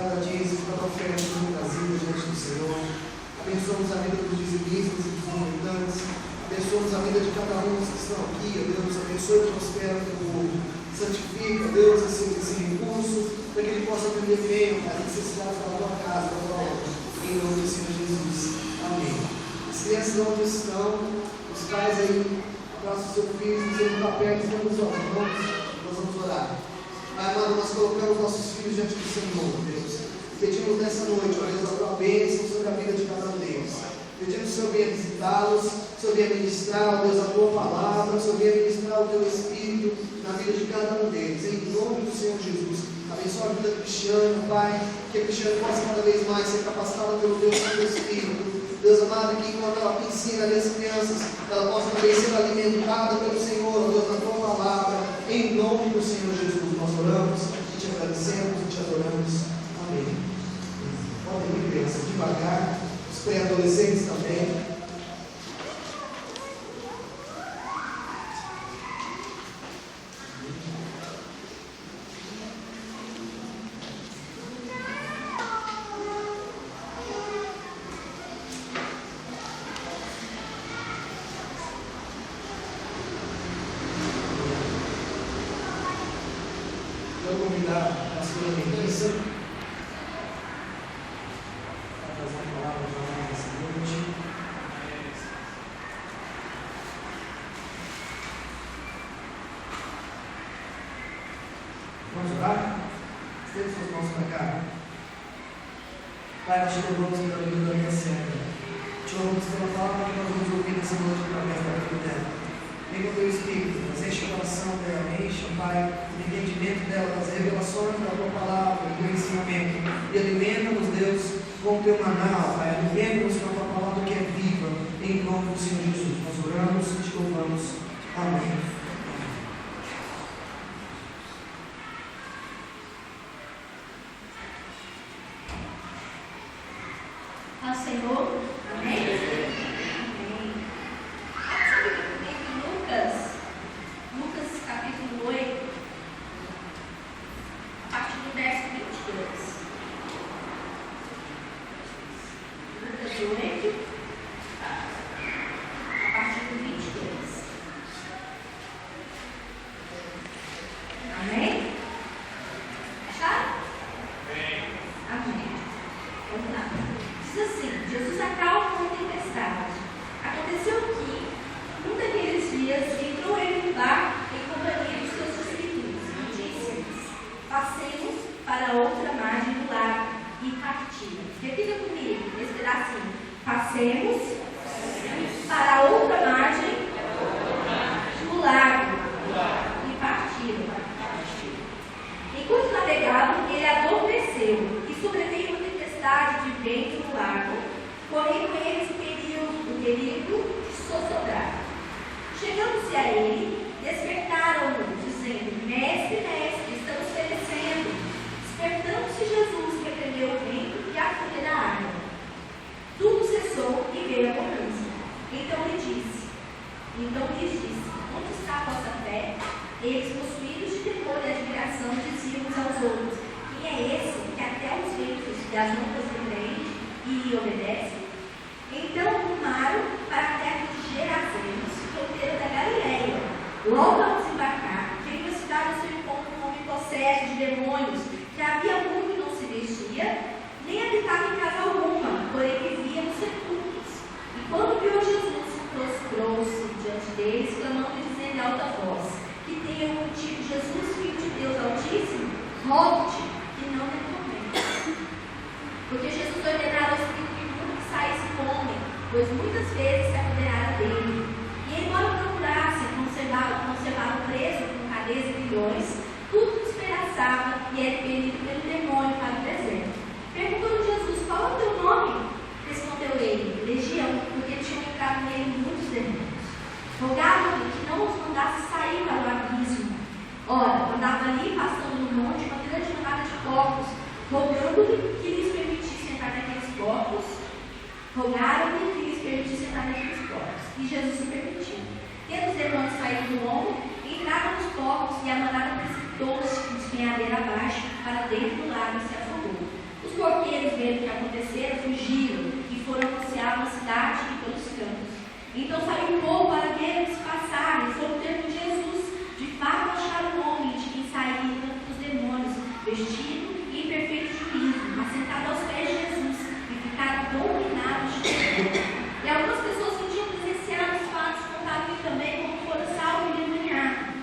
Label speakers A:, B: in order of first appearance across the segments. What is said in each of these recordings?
A: graças a Ti, pela oferta do Brasil diante do Senhor. Abençoamos a vida dos dizimistas e dos voluntantes. Abençoamos a vida de cada um que estão aqui. Deus abençoe e prospera o Teu povo. Santifica, Deus, esse recurso, para que ele possa atender bem as necessidades da tua casa, da tua obra. Em nome do Senhor Jesus. Amém. As crianças onde estão, os pais aí, abraçam o seu filho, dizendo que está perto, estamos orando. Nós vamos orar. Pai amado, nós colocamos nossos filhos diante do Senhor, Deus. Pedimos nessa noite, ó Deus, a tua bênção sobre a vida de cada um deles. Pedimos que o Senhor venha visitá-los, que o Senhor venha ministrar, ó Deus, a tua palavra, que o Senhor venha ministrar o teu Espírito na vida de cada um deles. Em nome do Senhor Jesus. Abençoa a vida do Cristiano, Pai, que a Cristiano possa cada vez mais ser capacitada pelo teu Santo Espírito. Deus amado, que enquanto ela ensina ali as crianças, ela possa também ser alimentada pelo Senhor, ó Deus, na tua palavra. Em nome do Senhor Jesus, nós oramos e te agradecemos e te adoramos. Amém. Podem ir, crianças, devagar. Os pré-adolescentes também. Vou convidar a pastora Melissa para trazer a palavra para nós nessa noite. Vamos orar? Estende suas mãos para cá. Pai, nós te louvamos pela vida da minha serva. Te louvamos pela palavra que nós vamos ouvir nessa noite através da vida dela. Vem com o teu Espírito, mas enche o coração dela, enche, Pai, o entendimento dela, as revelações da tua palavra, do teu ensinamento. E alimenta-nos, Deus, com o teu maná, Pai, alimenta-nos com a tua palavra que é viva, em nome do Senhor Jesus. Nós oramos e te louvamos. Amém.
B: Ao Senhor, amém? Lucas capítulo 8, a partir do verso 22. Lucas 8, a partir do 22. Amém? Acharam? Amém. Vamos lá. Diz assim: Jesus acalma uma tempestade. Aconteceu que, num daqueles dias, entrou ele no barco em companhia dos seus discípulos e disse-lhes: passemos para outra margem do lago e partimos. Repita comigo, esse pedacinho: passemos para outra margem do lago e partiram. Enquanto navegavam, ele adormeceu e sobreveio uma tempestade de vento no lago, porém com eles o perigo de sossobrar. Chegando-se a ele, despertaram-no, dizendo: Mestre, mestre, estamos perecendo. Despertando-se Jesus, repreendeu o vento e a fúria da água. Tudo cessou e veio a bonança. Então lhes disse: onde está a vossa fé? Eles, possuídos de temor e admiração, diziam uns aos outros: quem é esse que até os ventos e as ondas repreende e obedece? Então rumaram para a terra de Gerazenos, fronteira da Galileia. Logo ao desembarcar, veio a cidade ao seu encontro um homem possesso de demônios, que havia muito não se vestia, nem habitava em casa alguma, porém vivia nos sepulcros. E quando viu Jesus, prostrou-se diante deles, clamando e dizendo em alta voz: que tenha contigo Jesus, Filho de Deus Altíssimo, rogo-te que não me atormentes. Porque Jesus ordenara ao espírito imundo que saísse com o homem, pois muitas vezes se apoderara dele. E embora procurasse conservar o preso com cadeias e grilhões, tudo despedaçava e era impelido pelo demônio para o deserto. Perguntou Jesus: qual é o teu nome? Respondeu ele: Legião, porque tinham entrado nele muitos demônios. Rogava-lhe que não os mandasse sair para o abismo. Ora, andava ali, passando no monte, uma grande manada de porcos, rogando-lhe que lhes permitisse entrar naqueles porcos. Rogaram-lhe que lhes permitisse entrar naqueles porcos. E Jesus se permitiu. Tendo os demônios saído do homem, entraram nos porcos e a manada precipitou-se de despenhadeira abaixo para dentro do lago e se afogou. vendo o que acontecera, fugiram e foram anunciar na cidade e pelos campos. Então saiu um povo para ver eles passarem, e foram ter com Jesus. De fato acharam um homem de quem saíram os demônios, vestido e em perfeito juízo, assentado aos pés de Jesus, e ficaram dominados de terror. E algumas pessoas que tinham presenciado os fatos contaram também como foram salvos e endemoniados.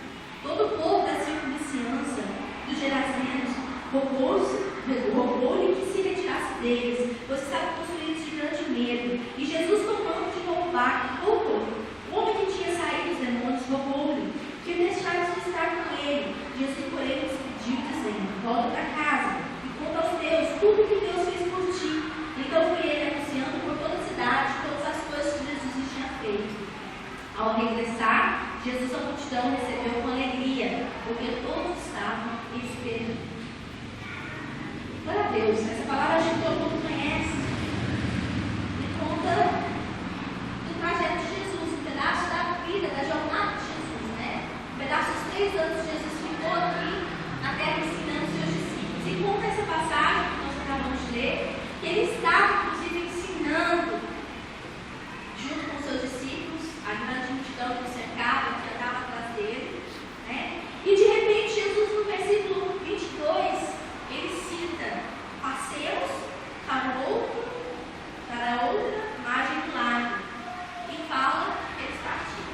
B: Todo o povo da circunvizinhança dos Gerazenos rogou-lhe que se retirasse deles, pois estavam possuídos de grande medo. E Jesus, tomando de novo o barco, voltou. O homem que tinha saído dos demônios rogou-lhe que deixasse de estar com ele. Jesus, porém, lhes pediu, dizendo: volta para casa e conta aos teus tudo o que Deus fez por ti. Então foi ele anunciando por toda a cidade todas as coisas que Jesus lhe tinha feito. Ao regressar, Jesus a multidão recebeu com alegria, porque todos estavam esperando. Glória a Deus, essa palavra acho que todo mundo conhece. E conta do trajeto de Jesus, um pedaço da vida, da jornada de Jesus, né? Um pedaço dos 3 anos que Jesus ficou aqui na terra ensinando os seus discípulos. E conta essa passagem que nós acabamos de ler, que ele estava, inclusive, ensinando junto com os seus discípulos, a grande multidão que o cercava, que andava atrás dele, né? E de repente Jesus, no versículo 22, ele cita: passemos para outra margem do lago, e fala que eles partiram.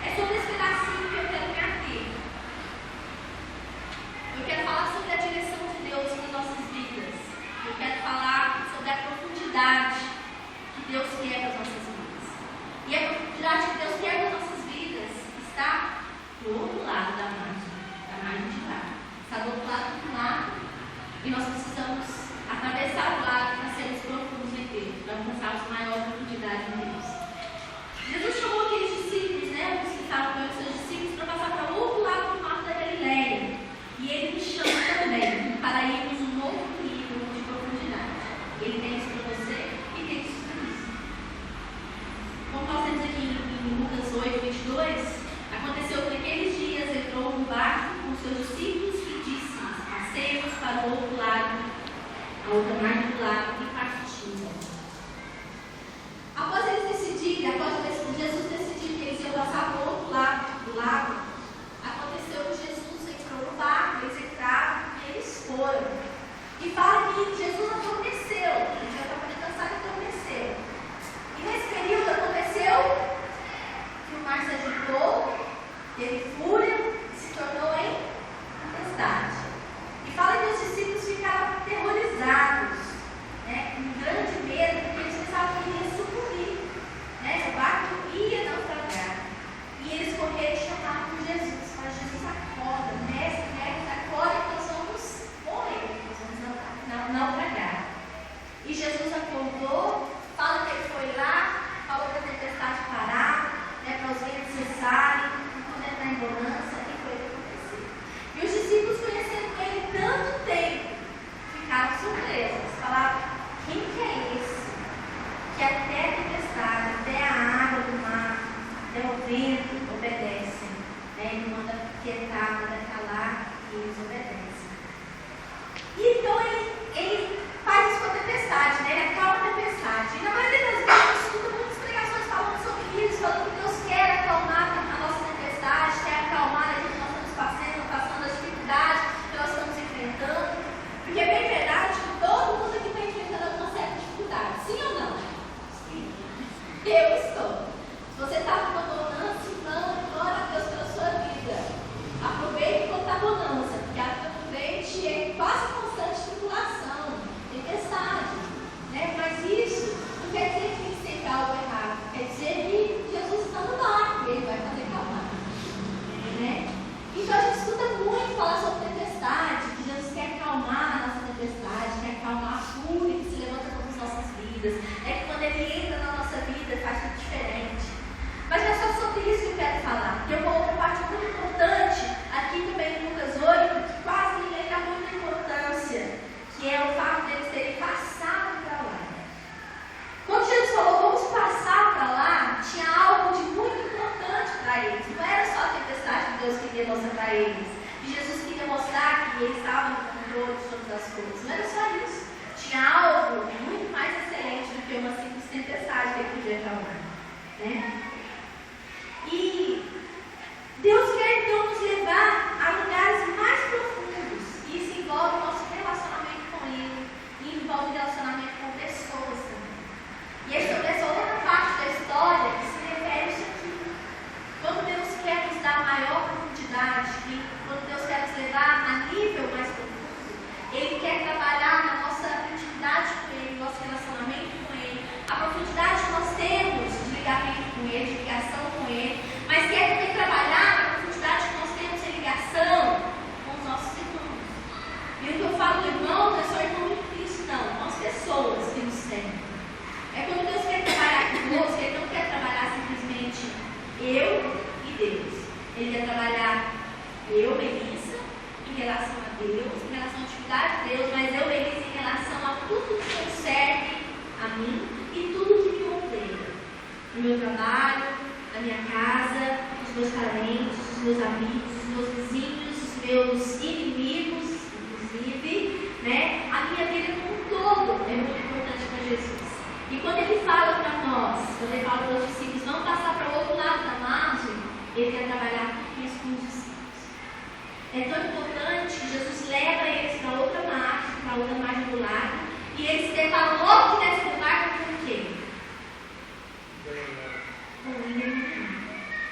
B: É sobre esse pedacinho que eu quero me ater. Eu quero falar sobre a direção de Deus nas nossas vidas. Eu quero falar sobre a profundidade que Deus quer nas nossas vidas. E a profundidade que Deus quer nas nossas vidas está do outro lado da margem de lá. Está do outro lado do lago. E nós precisamos atravessar o lago para sermos profundos em Deus, para alcançarmos maior profundidade em Deus. Jesus chamou aqueles discípulos, né, os que estavam com os seus discípulos, para passar para o outro lado do mar da Galileia. E ele me chama também para irmos um novo nível de profundidade. Ele tem isso para você e tem isso para mim. Como nós temos aqui em Lucas 8, 22, aconteceu que naqueles dias entrou no barco com seus discípulos e disse: passemos para o outro lado, a outra margem do lago, e partiram. Após eles decidirem, após Jesus decidir que eles iam passar para o outro lado do lago, aconteceu que Jesus entrou no barco, eles entraram e eles foram. E fala que Jesus adormeceu, ele já estava cansado e adormeceu. E nesse período aconteceu que o mar se agitou, teve fúria e se tornou em tempestade. E fala que os discípulos ficaram aterrorizados, né, com grande medo, porque eles pensavam que ia sucumbir, né, o barco ia naufragar. E eles correram e chamaram por Jesus, falaram: Jesus, acorda, mestre, acorda que nós vamos morrer, nós vamos naufragar. E Jesus acordou, fala que ele foi lá, falou para a tempestade parar, né, para os ventos cessarem, tudo entrar em bonança, e foi o que aconteceu. E os discípulos, conhecendo ele tanto tempo, ficaram surpresos, falaram: quem que é esse? Que até a tempestade, até a água do mar, até o vento obedecem, né? Ele manda quietar, manda calar, e eles obedecem. E então ele faz isso com a tempestade, né? Ele acalma a tempestade. E na maioria das vezes a gente escuta muitas pregações falando sobre isso, falando que Deus quer acalmar a nossa tempestade, quer acalmar a gente, nós estamos passando as dificuldades que nós estamos enfrentando. Porque é bem verdade que todo mundo aqui está enfrentando alguma certa dificuldade. Sim ou não? Sim. Eu estou. Se você está numa bonança, então, glória a Deus pela sua vida. Aproveite enquanto está bonança, porque a vida do crente é quase constante tribulação, tempestade, né? Mas isso não quer dizer que tem que ser algo errado. Quer dizer que Jesus está no barco e ele vai fazer calmar. Né? Então a gente escuta muito falar sobre tempestade, que Jesus quer acalmar a nossa tempestade, quer acalmar a fúria que se levanta contra as nossas vidas. É que quando ele entra na nossa vida faz tudo diferente. Mas não é só sobre isso que eu quero falar. Tem uma outra parte muito importante aqui também em Lucas 8, que quase ninguém dá muita importância, que é o fato deles terem passado para lá. Quando Jesus falou: vamos passar para lá, tinha algo de muito importante para eles. Não era só a tempestade que Deus queria mostrar para eles. E Jesus queria mostrar que ele estava no controle de todas as coisas. Não era só isso. Tinha algo né? E Deus quer então nos levar a lugares mais profundos. Isso envolve o nosso relacionamento com Ele, e envolve relacionamento com pessoas também. E é sobre essa outra parte da história que se refere isso aqui. Quando Deus quer nos dar maior profundidade, e quando Deus quer nos levar a nível mais profundo, Ele quer trabalhar na nossa intimidade com Ele, no nosso relacionamento com Ele, a profundidade que nós temos de ligamento com Ele, de ligação com Ele, mas quer também trabalhar na profundidade que nós temos em ligação com os nossos irmãos. E o que eu falo irmãos é só irmão em Cristo, não, com as pessoas que nos servem. É quando Deus quer trabalhar conosco, Ele não quer trabalhar simplesmente eu e Deus. Ele quer trabalhar eu, Melissa, em relação a Deus, em relação à atividade de Deus, mas eu, Melissa, em relação a tudo que concerne a mim e tudo que me rodeia. No meu trabalho, na minha casa, os meus parentes, os meus amigos, os meus vizinhos, os meus inimigos, inclusive, né? A minha vida como um todo é muito importante para Jesus. E quando Ele fala para nós, quando Ele fala para os discípulos, vamos passar para o outro lado da margem, Ele quer trabalhar isso com os discípulos. É tão importante que Jesus leva eles para outra margem do lago, e eles se deparam logo que desce do barco com o quê? Com o endemoniado.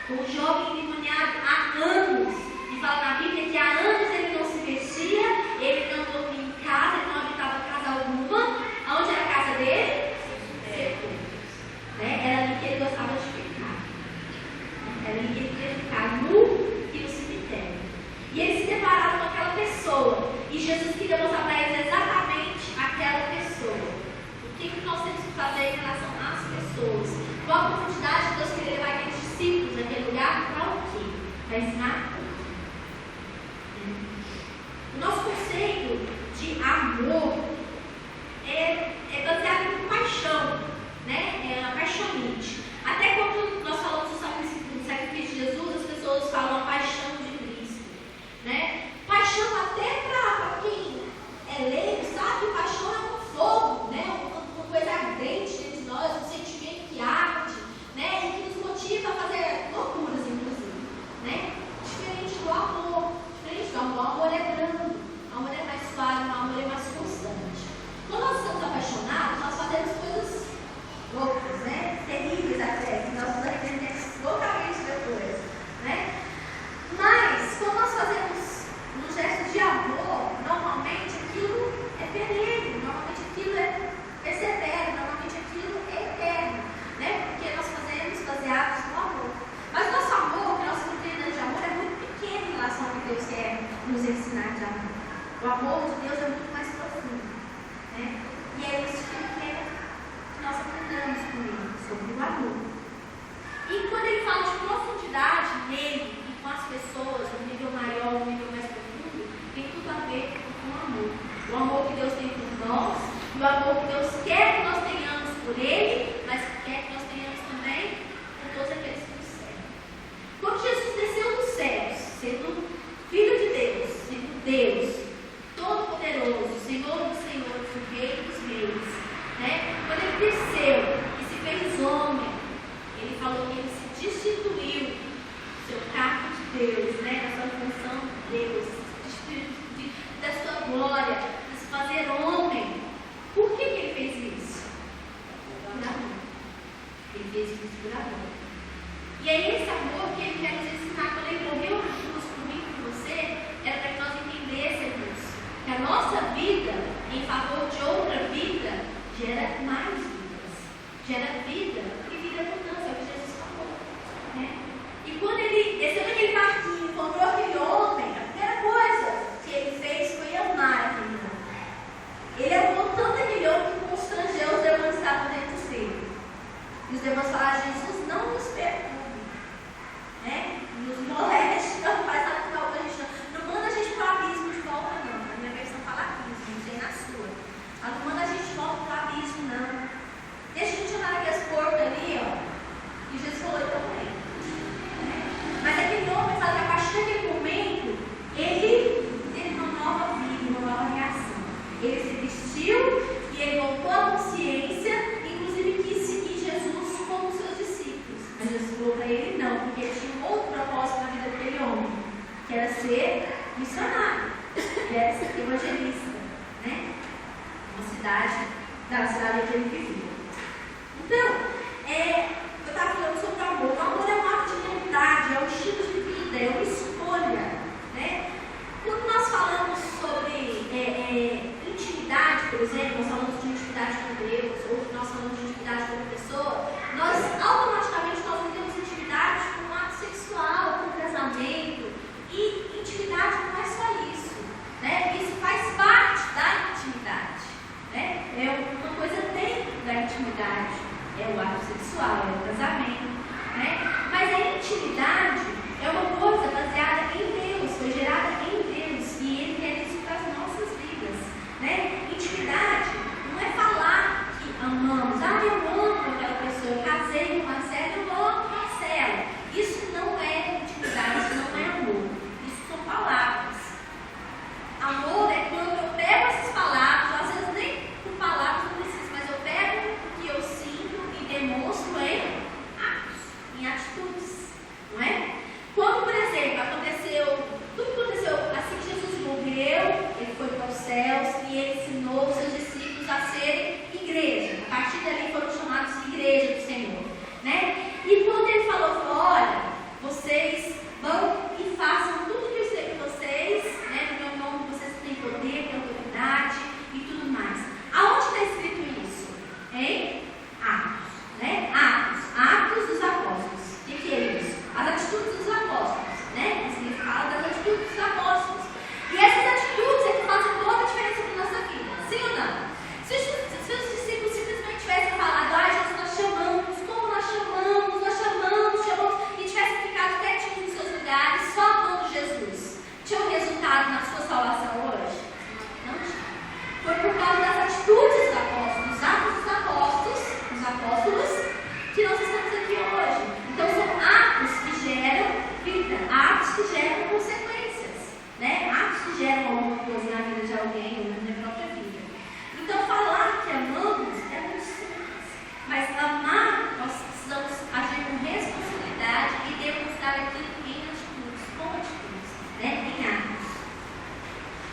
B: Com o jovem endemoniado há anos. E fala na Bíblia que há anos ele não se vestia, ele não dormia em casa, ele não habitava casa alguma. Aonde era a casa dele? Né? Era ali que ele gostava de ficar. Era ali que ele queria ficar, nu e no cemitério. E eles se depararam com aquela pessoa. E Jesus queria mostrar para eles exatamente aquela pessoa. O que nós temos que fazer em relação às pessoas? Qual a profundidade que Deus queria levar aqueles discípulos naquele lugar? Para o quê? Para ensinar o quê? O nosso conceito de amor é baseado em paixão, né? É uma paixonite. Até quando nós falamos do sacrifício de Jesus, as pessoas falam a paixão de Cristo, né? Paixão até para quem é leigo, sabe? Paixão é um fogo, né? Uma coisa ardente dentro de nós, um sentimento que arde, né? E que nos motiva a fazer loucuras, inclusive, né? Diferente do amor. Diferente do amor. O amor é brando, o amor é mais suave, o amor é mais constante. Quando nós estamos apaixonados, nós fazemos coisas loucas, né? Terríveis até, que nós nos arrependemos loucamente depois, né? Mas, quando nós fazemos um gesto de amor, normalmente aquilo é perene, normalmente aquilo é persevero, normalmente aquilo é eterno, né? Porque nós fazemos baseados no amor. Mas nosso amor, nossa compreensão de amor é muito pequeno em relação ao que Deus quer nos ensinar de amor. O amor de Deus é muito mais profundo, né? E é isso que Ele quer que nós aprendamos com Ele, sobre o amor. E quando Ele fala de profundidade nele e com as pessoas, um nível maior, um nível mais profundo, tem tudo a ver com o amor. O amor que Deus tem por nós, e o amor que Deus quer que nós tenhamos por Ele, mas quer que nós tenhamos também por todos aqueles que nos servem. Quando Jesus desceu dos céus, sendo Filho de Deus, sendo Deus, Todo-Poderoso, Senhor dos Senhores, o Rei dos Reis, né? Quando Ele desceu e se fez homem, Ele falou que Ele se destituiu do seu cargo de Deus, né? Da sua função de Deus, da sua glória, de se fazer homem. Por que Ele fez isso? Por amor. Ele fez isso por amor. E é esse amor que Ele quer nos ensinar. Quando Ele morreu na cruz por mim e por você, era para que nós entendêssemos que a nossa vida em favor de outra vida gera mais vidas, gera vida e vida abundância, é o que Jesus falou, né? E quando Ele desceu naquele barquinho, encontrou aquele homem, a primeira coisa que Ele fez foi amar aquele homem. Ele amou tanto aquele homem que constrangeu os demônios que estavam dentro dele. E os demônios falaram: Jesus, não nos perturbe, né? Nos moleste, não faz nada que a gente não manda a gente para o abismo de volta, não. Na minha versão fala abismo, não sei na sua. Ela não manda a gente volta para o abismo, não. Deixa a gente andar naquelas portas ali, ó. E Jesus falou: então vem. Mas aquele homem fala que a partir daquele momento, ele teve uma nova vida, uma nova reação. Ele se vestiu e ele voltou à consciência, inclusive quis seguir Jesus como seus discípulos. entregou para ele, não, porque ele tinha um outro propósito na vida daquele homem, que era ser missionário, que era ser evangelista, né? Da cidade que ele vivia. Então, eu estava falando sobre o amor. O amor é um ato de vontade, é um estilo de vida, é uma escolha, né? Quando nós falamos sobre intimidade, por exemplo, nós falamos de intimidade com Deus, ou nós falamos de intimidade com outra pessoa, nós automaticamente nós entendemos intimidade com um ato sexual, com um casamento, e intimidade não é só isso, né? Isso faz parte da intimidade, né? É uma coisa dentro da intimidade, é o ato sexual, é o casamento, né? Mas a intimidade é uma coisa baseada em Deus, foi gerada em Deus, e Ele quer isso para as nossas vidas, né? Intimidade não é falar que amamos, eu amo aquela pessoa, eu casei com Marcelo, eu amo Marcelo. Isso não é intimidade, isso não é amor, isso são palavras. Amor é quando eu pego essas palavras, às vezes nem por palavras não preciso, mas eu pego o que eu sinto e demonstro em atos, em atitudes, não é? Quando, por exemplo, tudo que aconteceu assim que Jesus morreu, ele foi para os céus e ele ensinou os seus discípulos a serem igreja. A partir dali foram chamados de igreja do Senhor, né? E quando ele falou, olha, vocês vão e façam tudo que eu sei para vocês, né? No meu nome vocês têm poder, têm autoridade e tudo mais. Aonde está escrito isso? Em Atos, né? Atos dos Apóstolos. O que é isso? As atitudes dos apóstolos, né? Ele fala das atitudes dos apóstolos. E essas atitudes é que fazem toda a diferença na nossa vida, sim ou não? Se os discípulos simplesmente tivessem falado, Jesus, nós chamamos, como nós chamamos, e tivessem ficado quietinhos nos seus lugares, só amando Jesus, tinha um resultado na sua salvação hoje? Não tinha. Foi por causa das atitudes dos apóstolos, dos atos dos apóstolos, que nós estamos aqui hoje. Então são atos que geram vida, atos que geram consequências, né? Atos que geram alguma coisa na vida de alguém ou na minha própria vida. Então falar que amamos é muito simples, mas amar nós precisamos agir com responsabilidade e demonstrar aquilo em atitudes, com atitudes, né? Em atos.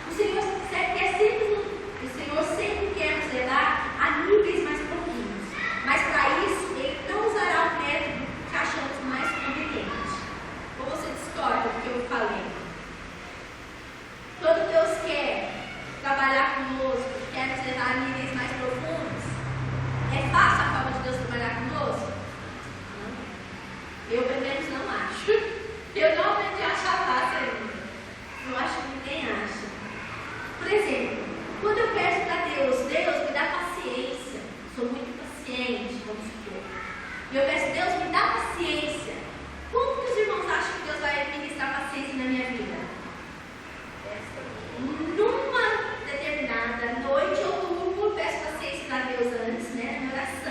B: O Senhor sempre quer nos levar a níveis mais profundos, mas para isso Ele não usará o método que achamos mais conveniente. Ou você discorda do que eu falei? Quando Deus quer trabalhar conosco, quer nos levar a níveis mais profundos, é fácil a forma de Deus trabalhar conosco? Não. Eu, pelo menos, não acho. Eu não aprendi a achar fácil ainda. Eu acho que ninguém acha. Por exemplo, quando eu peço para Deus me dá paciência. Sou muito paciente, vamos supor. E eu peço, Deus, me dá paciência. Como que os irmãos acham que Deus vai ministrar paciência na minha vida? Numa determinada noite, eu durmo, peço paciência para Deus antes, né? Na minha oração.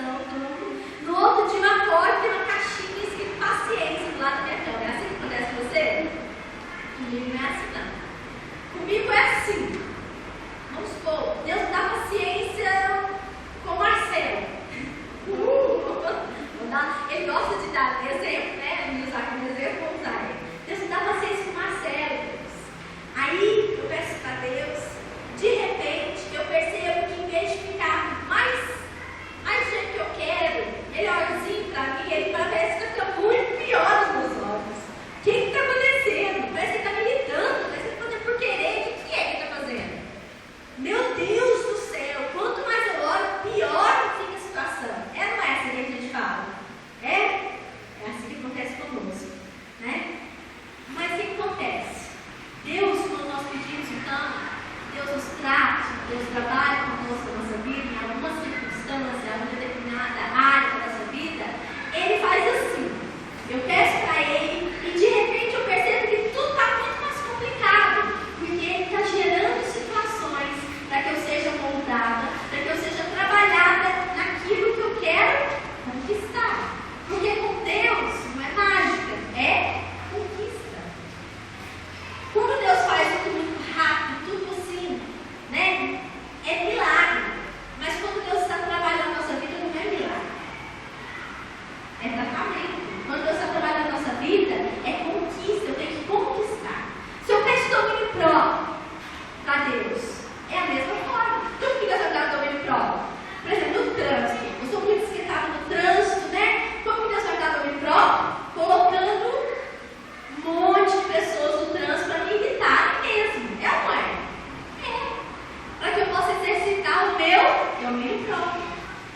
B: que é o meio próprio.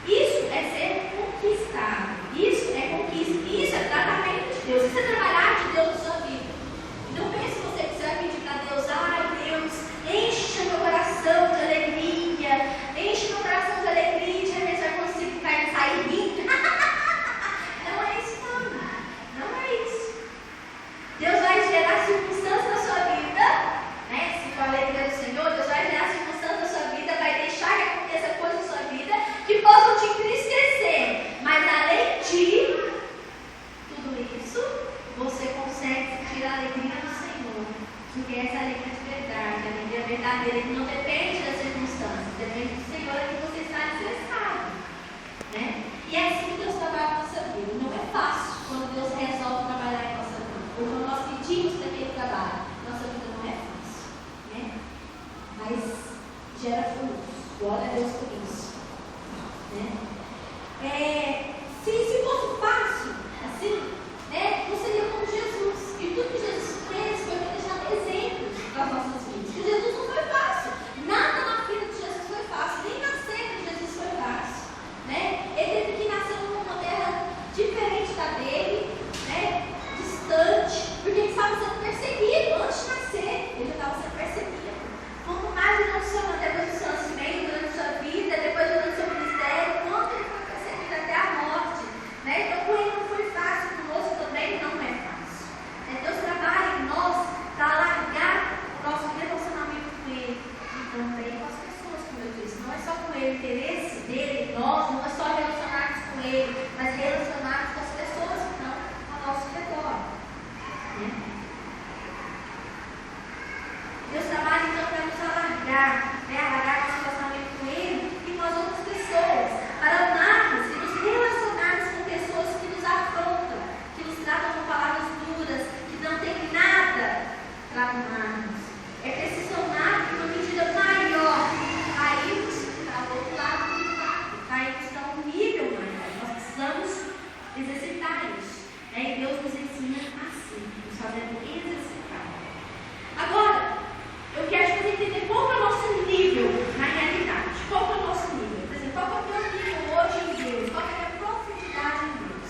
B: Isso é ser conquistado. Isso é conquista. Isso é tratamento de Deus. Isso é trabalhar de Deus na sua vida. Não pense você que você vai pedir para Deus, ai Deus, enche meu coração de alegria, enche meu coração de alegria, de repente vai conseguir sair rindo. Não é isso, não. Não é isso. Deus vai gerar circunstâncias na sua vida, né? Se for a alegria do Senhor, Deus vai gerar circunstâncias na sua vida, vai deixar que aconteça coisas na sua vida que possam te entristecer. Mas além de tudo isso, você consegue sentir a alegria do Senhor, porque essa alegria de verdade, a alegria verdadeira, que não depende das circunstâncias, depende do Senhor que você está necessitado, né? E é assim que Deus trabalha na nossa vida. Não é fácil quando Deus resolve trabalhar em nossa vida, ou quando nós pedimos para que Ele trabalhe. Nossa vida não é fácil, né? Mas gera frutos. Glória a Deus por isso, né? Se fosse fácil, assim, né, não seria como Jesus. E tudo que Jesus fez foi para deixar exemplos para as nossas vidas. Porque Jesus não foi fácil. Nada na vida de Jesus foi fácil. Nem nascer de Jesus foi fácil, né? Ele teve que nascer numa terra diferente da dele, né, distante, porque ele estava sendo perseguido. Antes de nascer, ele já estava sendo perseguido. Quanto mais ele não se chama depois do seu nascimento, durante a sua vida, depois durante o seu ministério, quanto ele foi perseguido até a morte, né? Então, com ele não foi fácil, conosco também não é fácil. Deus trabalha em nós para alargar o nosso relacionamento com Ele e também com as pessoas, como eu disse. Não é só com Ele, o interesse dele, nós, não é só relacionarmos com Ele, mas relacionarmos com as pessoas que estão ao nosso redor, né? Deus trabalha então para nos alargar, né? Alargar nosso relacionamento com Ele e com as outras pessoas, para amarmos e nos relacionarmos com pessoas que nos afrontam, que nos tratam com palavras duras, que não tem nada para amarmos. É preciso amar numa medida maior, cairmos para o outro lado do barco, cairmos para um nível maior. Nós precisamos exercitar isso, né? E Deus nos ensina assim, nos fazendo exercitar. Agora, eu quero que você entenda qual é o nosso nível na realidade. Qual é o nosso nível? Por exemplo, qual é o meu nível hoje em Deus? Qual é a minha profundidade em Deus?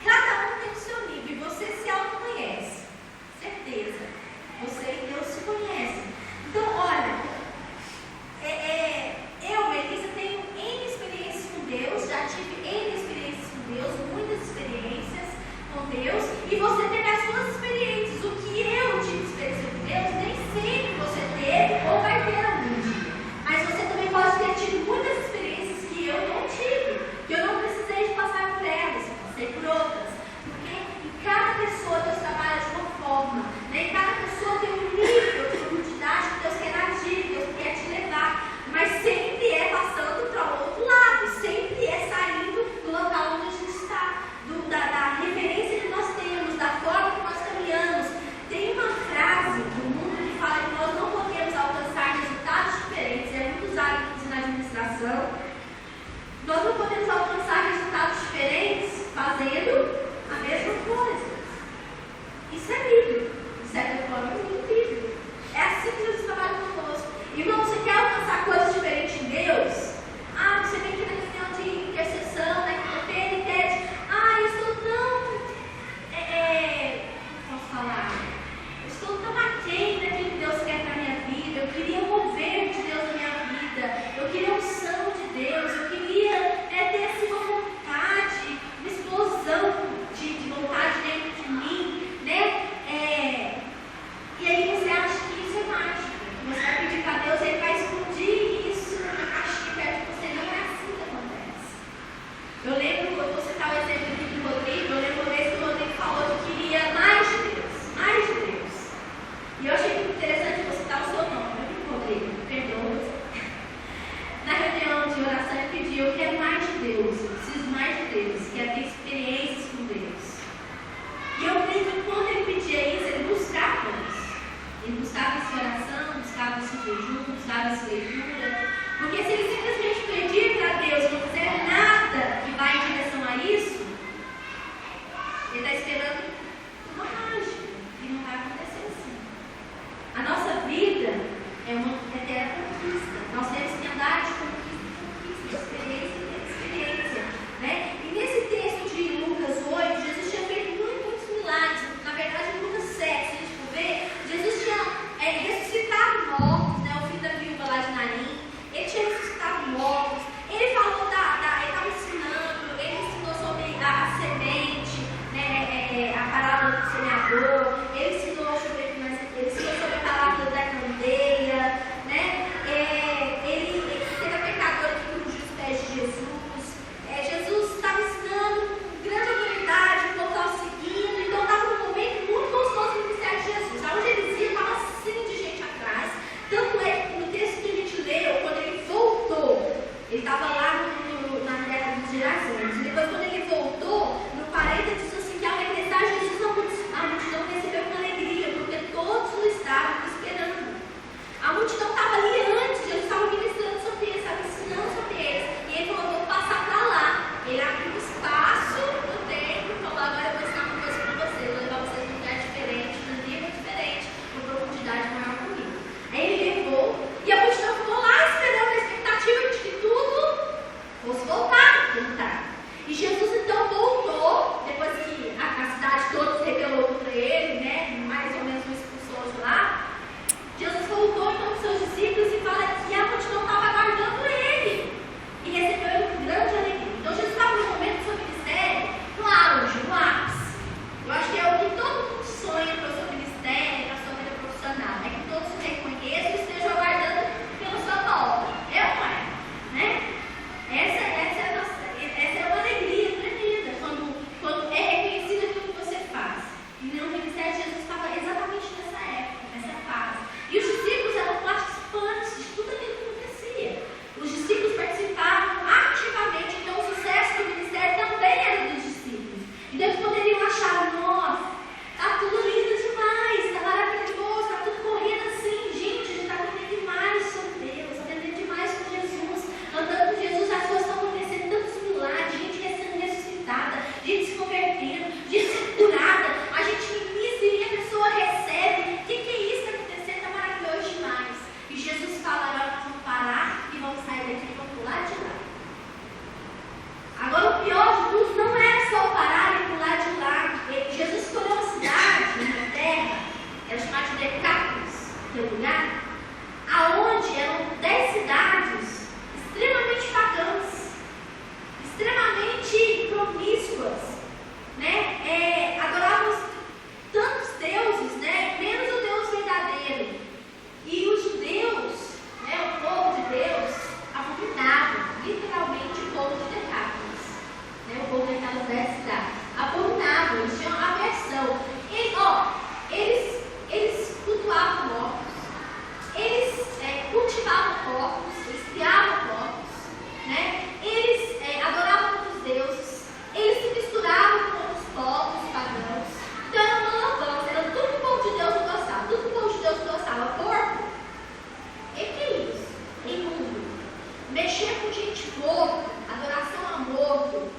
B: Cada um tem o seu nível e você se autoconhece. Certeza. Você e Deus se conhecem. Então, olha, eu, Melissa, tenho N experiências com Deus, já tive N experiências com Deus, muitas experiências com Deus, e você teve as suas experiências. O que eu tive experiência com Deus, nem sempre você teve ou vai ter algum dia. Mas você também pode ter tido muitas experiências que eu não tive, que eu não precisei de passar por elas, eu passei por outras. Porque em cada pessoa Deus trabalha de uma forma, né? Em cada pessoa tem um nível de profundidade que Deus quer agir, que Deus quer te levar. Mas sempre é passando para o outro lado, sempre é saindo do local onde a gente está, da referência que nós temos, da forma que nós caminhamos. Tem uma frase do mundo que fala que nós não podemos alcançar resultados diferentes, é muito usado na administração. Nós não podemos alcançar resultados diferentes fazendo a mesma coisa. Isso é bíblico, de certa forma é muito bíblico. É assim que Jesus trabalha conosco. Irmão, você quer alcançar coisas diferentes em Deus? Você vem aqui na reunião de intercessão, na quinta-feira e pede, eu estou tão, como posso falar? Eu estou tão aquém daquilo que Deus quer para a minha vida, eu queria um mover de Deus na minha vida, eu queria a unção de Deus, eu queria ter assim uma vontade, uma explosão de vontade dentro de mim, né? E aí você acha que isso é mágico, você vai pedir para Deus e Ele vai explodir isso na caixinha perto de você. Não é assim que acontece. Eu lembro, eu vou citar o exemplo aqui do Rodrigo, eu lembro uma vez que o Rodrigo falou que queria mais de Deus, mais de Deus. E eu achei muito interessante, vou citar o seu nome, Rodrigo, perdoa. Na reunião de oração ele pediu, eu quero mais de Deus, eu preciso mais de Deus, quero ter experiências com Deus. E eu creio que quando ele pedia isso, ele buscava isso. Ele buscava essa oração, buscava esse jejum, buscava essa leitura. Porque se ele simplesmente pedir para Deus e não fizer nada que vá em direção a isso, ele está esperando uma mágica. E não vai acontecer assim. A nossa vida é uma eterna conquista. Nós temos que andar de conquista em conquista. mexer com gente morto, adoração a morto,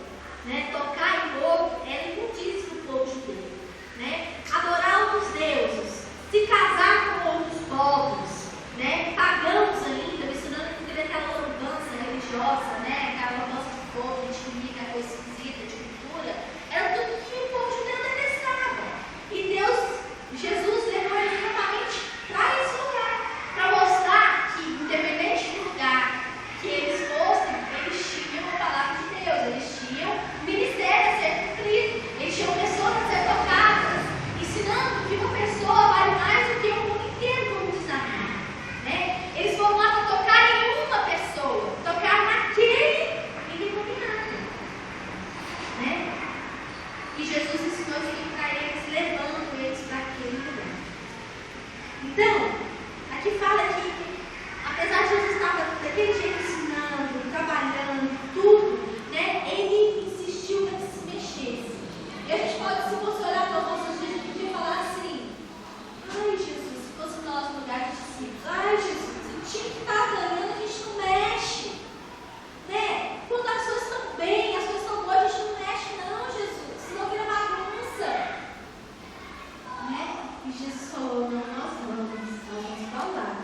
B: né? Tocar em morto, era imundício para o povo judeu, né? Adorar outros deuses, se casar com outros povos, né? Pagãos ainda, ensinando que teve aquela lambança religiosa, né? Aquela lambança de povo, a gente que coisa esquisita, de cultura, era tudo que o povo judeu detestava. E Deus, Jesus levou eles exatamente para esse lugar, para mostrar que, independente do lugar que eles fossem, eles tinham a palavra de Deus, eles tinham ministério a ser cumprido, eles tinham pessoas a ser tocadas, ensinando que uma pessoa vale mais do que o mundo inteiro, como diz a Bíblia, né? Eles foram lá para tocar em uma pessoa, tocar naquele iluminado, né? E Jesus ensinou isso para eles, levando eles para aquele lugar. Então, aqui fala que, apesar de Jesus estar daquele jeito ensinando, trabalhando, tudo, né, ele insistiu para que se mexesse. E a gente pode, se fosse olhar para os nossos dias, a gente podia falar assim: ai, Jesus, se fosse nós no lugar de discípulos, ai, Jesus, o time que está ganhando, a gente não mexe, né? Quando as coisas estão bem, as coisas estão boas, a gente não mexe, não, Jesus, senão vira bagunça, né? E Jesus falou: não, nós vamos falar.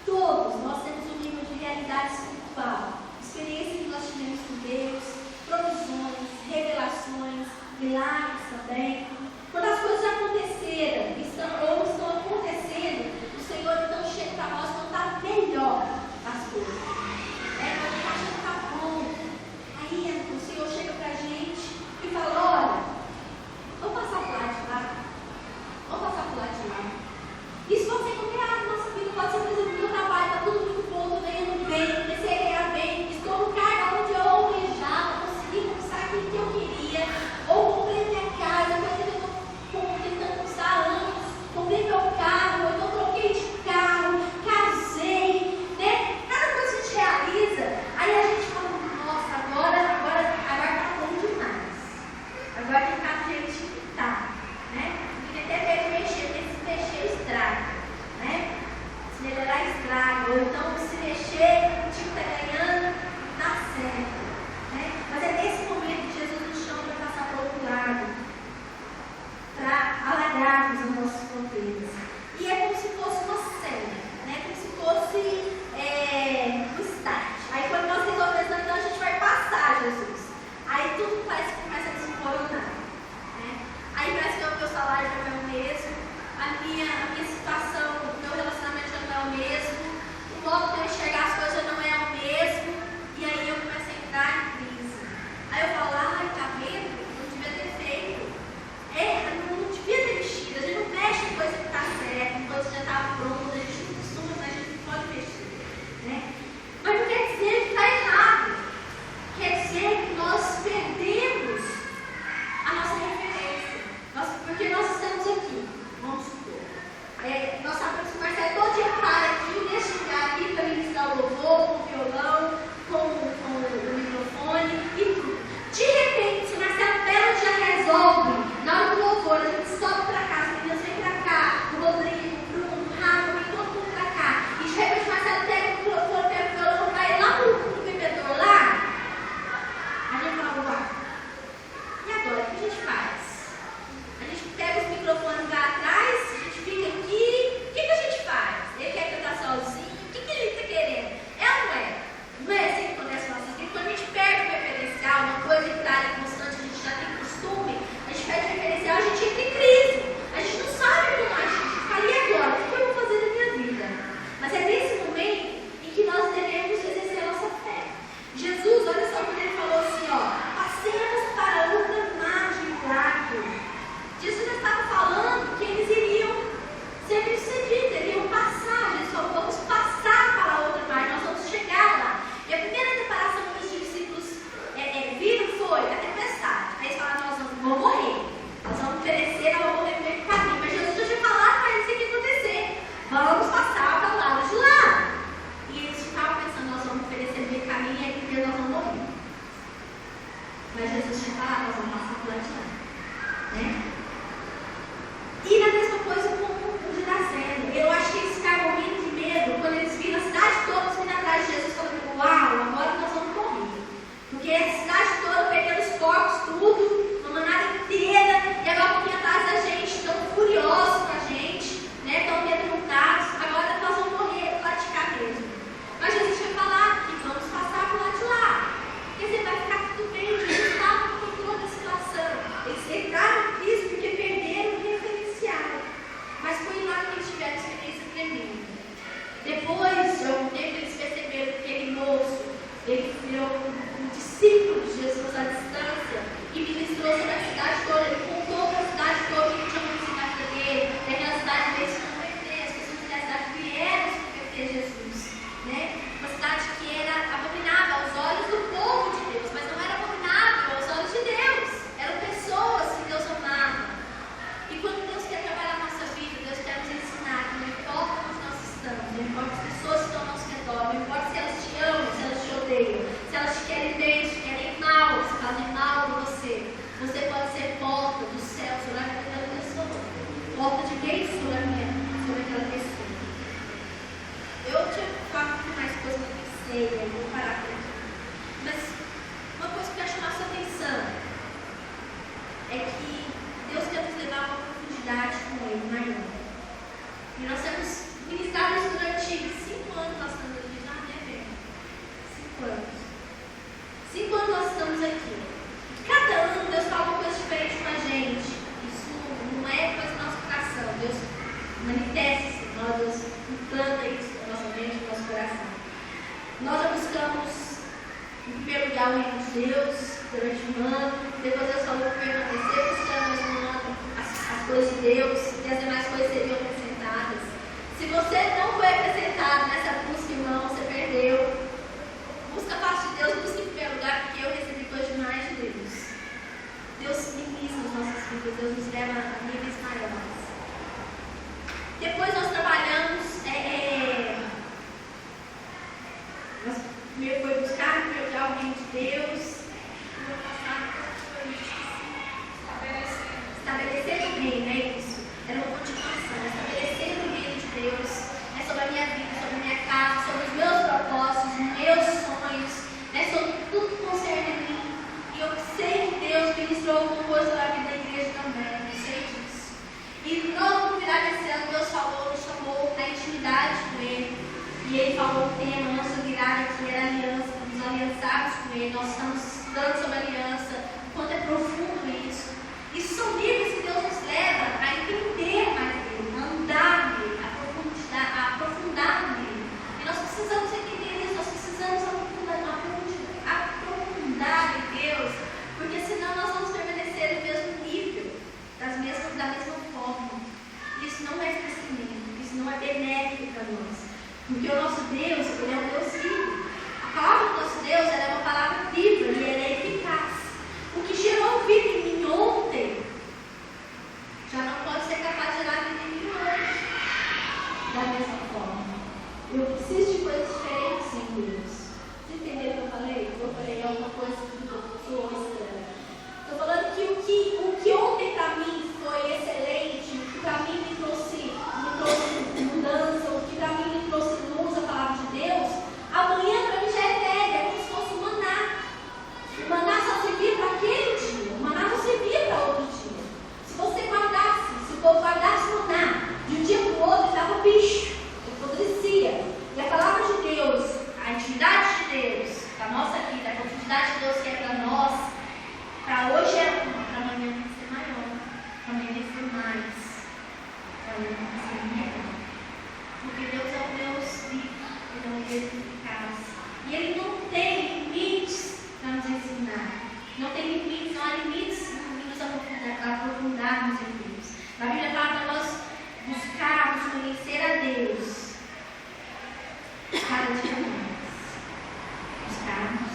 B: Todos nós temos um nível de realidade espiritual, experiência que nós tivemos com Deus, provisões, revelações, milagres também. Quando as coisas já aconteceram ou estão acontecendo, o Senhor então chega para nós quando está melhor as coisas. Quando a gente acha que está bom, aí o Senhor chega para a gente e fala: olha, vamos passar por lá de lá. Vamos passar por lá de lá. Isso pode ser qualquer área da nossa vida, pode ser, por exemplo, meu trabalho, está tudo muito bom, estou ganhando bem, comecei a ganhar bem, estou no cargo onde eu almejava, consegui conquistar aquilo que eu queria, ou comprei minha casa, coisa que eu estou tentando conquistar há anos, comprei meu carro, ou então troquei de carro, casei, né? Cada coisa que a gente realiza, aí a gente fala: nossa, agora está bom demais, agora tem que ficar do jeito que está, né? Até mesmo mexer, porque se mexer estraga, né? Se melhorar estraga, ou então se mexer, o time está ganhando, dá certo, né? Mas é nesse momento que Jesus nos chama para passar para o outro lado, para alargarmos as nossas fronteiras. E é como se fosse uma cena, né? Como se fosse um start. Aí quando nós resolvemos, então a gente vai passar Jesus. Aí tudo parece que começa a desmoronar. Aí parece que o meu salário já não é o mesmo, a minha situação, o meu relacionamento já não é o mesmo, o modo de eu enxergar as coisas já não é o mesmo, e aí eu começo a entrar em crise. Aí eu falo: ai, tá vendo? Não devia ter feito. Não devia ter mexido. A gente não mexe em coisa que está certa, em coisa que já está pronta, a gente não costuma, mas a gente não pode mexer, né? Mas não quer dizer que está errado. Quer dizer que nós perdemos a nossa referência. Porque nós estamos aqui, vamos supor. Nós sabemos que o Marcelo todo dia para aqui, neste lugar aqui, para ministrar o louvor, com o violão, com o microfone e tudo. De repente, se o Marcelo Belo já resolve, na hora do louvor, a gente sobe para cá, as meninas vêm para cá, o Rodrigo, o Bruno, o Rafa, vem todo mundo para cá. E de repente o Marcelo pega o microfone, pega o violão, vai lá no bebedor lá. A gente fala: uau, e agora, o que a gente faz? A gente pega os microfones lá atrás, a gente fica aqui, o que a gente faz? Ele quer cantar sozinho, o que ele está querendo? É ou não é? Não é assim que acontece com nossas vidas? Quando a gente perde o referencial, uma coisa que está ali constante, a gente já tem costume, a gente perde o referencial, a gente entra em crise. A gente não sabe como agir, a gente fala: e agora? O que eu vou fazer da minha vida? Mas é nesse momento em que nós devemos exercer a nossa fé. Jesus, olha só quando ele falou assim: ó, passemos para outra margem do lago. Jesus estava falando que eles iriam ser bem-sucedidos, iriam passar. Jesus falou: vamos passar para a outra margem, nós vamos chegar lá. E a primeira preparação que os discípulos viram foi a tempestade. Aí eles falaram: nós vamos morrer, nós vamos perecer, nós vamos morrer no meio do caminho. Mas Jesus já tinha falado para eles o que ia acontecer: vamos passar para o lado de lá. E eles ficavam pensando: nós vamos perecer no meio do caminho e aí nós vamos morrer. Mas Jesus tinha falado: nós vamos passar para o lado de lá, né? E na mesma coisa com o Geraseno. Eu acho que eles ficaram morrendo de medo quando eles viram a cidade toda vindo atrás de Jesus, falando: uau, discípulo de Jesus à distância e ministrou sobre a cidade toda. Ele contou para a cidade toda que tinha acontecido na vida dele, e aquela cidade veio se converter, as pessoas da cidade vieram se converter a Jesus. Né? Uma cidade que era abominável aos olhos do povo de Deus, mas não era abominável aos olhos de Deus. Eram pessoas que Deus amava. E quando Deus quer trabalhar na nossa vida, Deus quer nos ensinar que não importa onde nós estamos, não importa as pessoas que estão ao nosso redor, não importa se elas te amam, se elas te odeiam, se elas te querem bem, se te querem mal, se fazem mal de você. Você pode ser porta do céu sobre aquela pessoa, porta de bênção sobre aquela pessoa. Eu tinha falado mais coisas que eu sei, eu vou parar por aqui. Mas uma coisa que eu chamo a nossa atenção é que Deus quer nos levar a uma profundidade com Ele maior. E nós temos ministrado isso durante 5 anos, nós estamos aqui já, né, Bem? 5 anos. 5 anos nós estamos aqui. Cada ano Deus fala uma coisa diferente com a gente. Isso não é coisa do nosso coração. Deus manifesta-se, Deus implanta isso na nossa mente, no nosso coração. Nós já buscamos, em primeiro lugar, o reino de Deus durante um ano. Depois Deus falou que permanecer buscando mais um ano as coisas de Deus, e as demais coisas seriam acrescentadas. Se você não foi acrescentado nessa busca, irmão, você perdeu. Busca a parte de Deus, busca em primeiro lugar, porque eu recebi coisas demais de Deus. Deus ministra nas nossas vidas, Deus nos leva a níveis maiores. Depois nós trabalhamos, nós primeiro foi buscar o reino de Deus, estabelecer o reino, é isso. Era uma continuação, estabelecer o reino de Deus, sobre a minha vida, sobre a minha casa, sobre os meus propósitos, os meus sonhos, sobre tudo que concerne a mim. E eu sei que Deus ministrou alguma coisa na vida da igreja também, eu sei disso. E logo no final desse ano, Deus falou, nos chamou a intimidade com Ele. E Ele falou o tema, a nossa virada aqui era aliança, nos aliançarmos com Ele. Nós estamos estudando sobre aliança, o quanto é profundo isso. Isso são níveis que Deus nos leva a entender mais dele, a andar nele, a aprofundar nele. E nós precisamos entender isso, nós precisamos aprofundar em Deus, porque senão nós vamos permanecer no mesmo nível, da mesma forma. Isso não é crescimento, isso não é benéfico para nós. Porque o nosso Deus, Ele é um Deus vivo. A palavra do nosso Deus, ela é uma palavra viva e ela é eficaz. O que gerou vida em mim ontem, já não pode ser capaz de gerar vida em mim hoje. Da mesma forma. Eu preciso de coisas diferentes em Deus. Você entendeu o que eu falei? Eu falei alguma coisa que ficou estranha. Estou falando que o que ontem para mim foi excelente, o que para mim me trouxe mudança, o que para mim me trouxe luz, a palavra de Deus, amanhã para mim já é velha, é como se fosse um maná. O maná só servia para aquele dia, o maná não servia para outro dia. Se você guardasse, se o povo guardasse o maná, de um dia para o outro, ele dava bicho, ele apodrecia. E a palavra de Deus, a intimidade de Deus, para a nossa vida, a profundidade de Deus que é para nós, para hoje é uma, para amanhã tem que ser maior, para amanhã tem que ser mais, para amanhã tem que ser melhor. Porque Deus é um Deus vivo, Ele é um Deus eficaz. E Ele não tem limites para nos ensinar. Não tem limites, não há limites em nos aprofundarmos em Deus. Na Bíblia fala para nós buscarmos conhecer a Deus cada dia mais. Buscarmos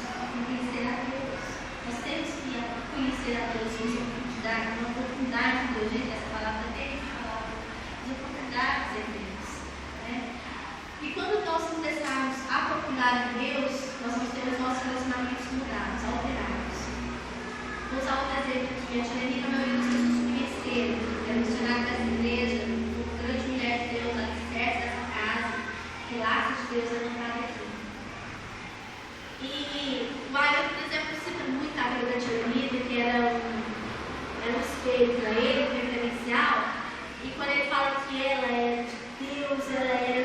B: conhecer a Deus. Nós temos que conhecer a Deus em profundidade, uma profundidade de Deus. Gente, essa palavra é bem falada. De profundidade em Deus. Né? E quando nós começarmos a aprofundar em Deus, nós vamos ter os nossos relacionamentos mudados, alterados. Vou usar outro exemplo aqui. A Tia Lenina, meu Deus, vocês conheceram. Era missionária dessa igreja, grande mulher de Deus, alicerce dessa casa, que laços de Deus levantaram aqui. E o Ailton, por exemplo, cita muito a vida da Tia Lenina, que era um espelho para ele, um referencial. E quando ele fala que ela era de Deus, ela era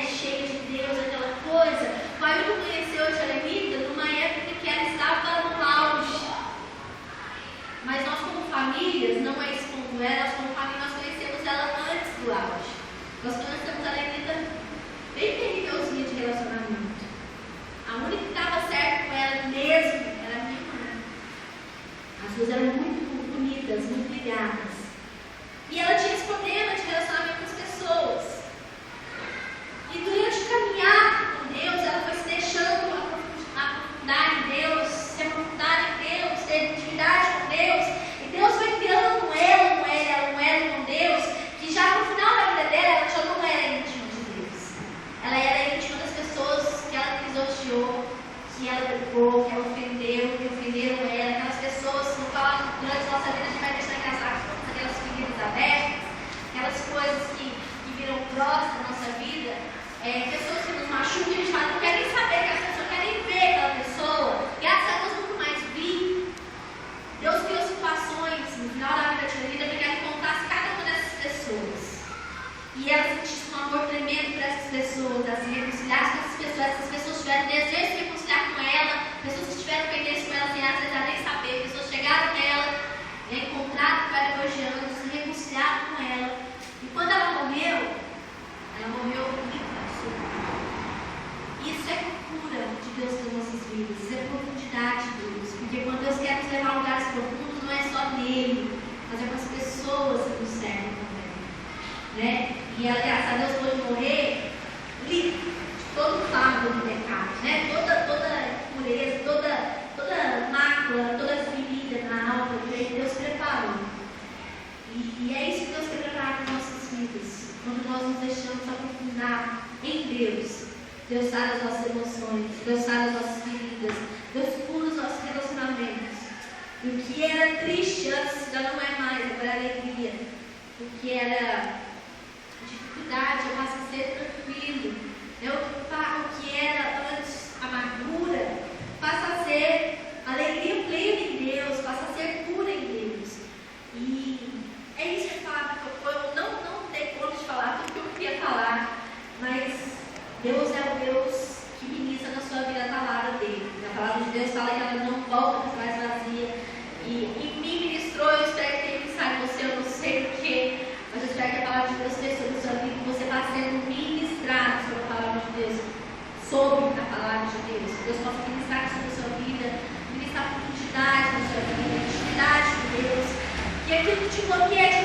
B: cheia de Deus, aquela coisa, o Ailton conheceu a Tia Lenina numa época que ela estava no auge. Mas nós, como famílias, não é expondo ela, nós, como família, nós conhecemos ela antes do auge. Nós conhecemos a Lenita bem terrívelzinha de relacionamento. A única que estava certo com ela mesmo era a duas eram muito bonitas, muito ligadas. E ela tinha esse problema de relacionamento com as pessoas. E durante o caminhar com Deus, ela foi se deixando aprofundar em Deus, se aprofundar em Deus, ter intimidade com Deus. E Deus foi criando um elo com Deus, que já no final da vida dela, ela já não era íntima de Deus. Ela era íntima das pessoas que ela pisoteou, que ela pegou, que ela ofendeu, que ofenderam ela, aquelas pessoas que falam durante a nossa vida, a gente vai deixar aquelas feridas abertas, aquelas coisas que viram cross na nossa vida, pessoas que nos machucam, a gente fala, não quer nem saber, que as pessoas querem ver aquela pessoa, graças a Deus nunca mais vi. Deus criou situações no final da vida de vida para que ela encontrasse cada uma dessas pessoas. E ela sentisse um amor tremendo por essas pessoas, ela se reconciliasse com essas pessoas tiveram desejo de se reconciliar com ela, pessoas que tiveram pendência com ela sem às vezes ela nem saber, pessoas chegaram nela, encontraram com ela elogiando, se reconciliaram com ela. E quando ela morreu rica. Isso é cura de Deus nas nossas vidas, isso é profundidade de Deus, porque quando Deus quer nos levar a lugares profundos, não é só nele, mas é com as pessoas que nos servem também, né? E ela, graças a Deus, pôde morrer livre de todo o fardo do pecado, né? Toda impureza, toda mácula, toda ferida na alma, Deus preparou. E é isso que Deus quer preparar para as nossas vidas. Quando nós nos deixamos aprofundar em Deus, Deus sabe as nossas emoções, Deus sabe as nossas feridas, Deus cura os nossos relacionamentos. E o que era triste antes já não é mais, agora é alegria. O que era dificuldade passa a ser tranquilo. O que era antes amargura passa a ser alegria plena em Deus, passa a ser cura em Deus. E é isso que eu falava, eu não dei conta de falar tudo que eu queria falar, mas Deus é o Deus que ministra na sua vida a palavra dele. A palavra de Deus fala que ela não volta para trás vazia. E me ministrou, eu espero que tenha pensado em você, eu não sei porquê, mas eu espero que a palavra de Deus esteja sobre a sua vida, que você está sendo ministrado sobre a palavra de Deus, sobre a palavra de Deus. Deus possa ministrar sobre a sua vida, ministrar profundidade na sua vida, intimidade com Deus, que aquilo que te bloqueia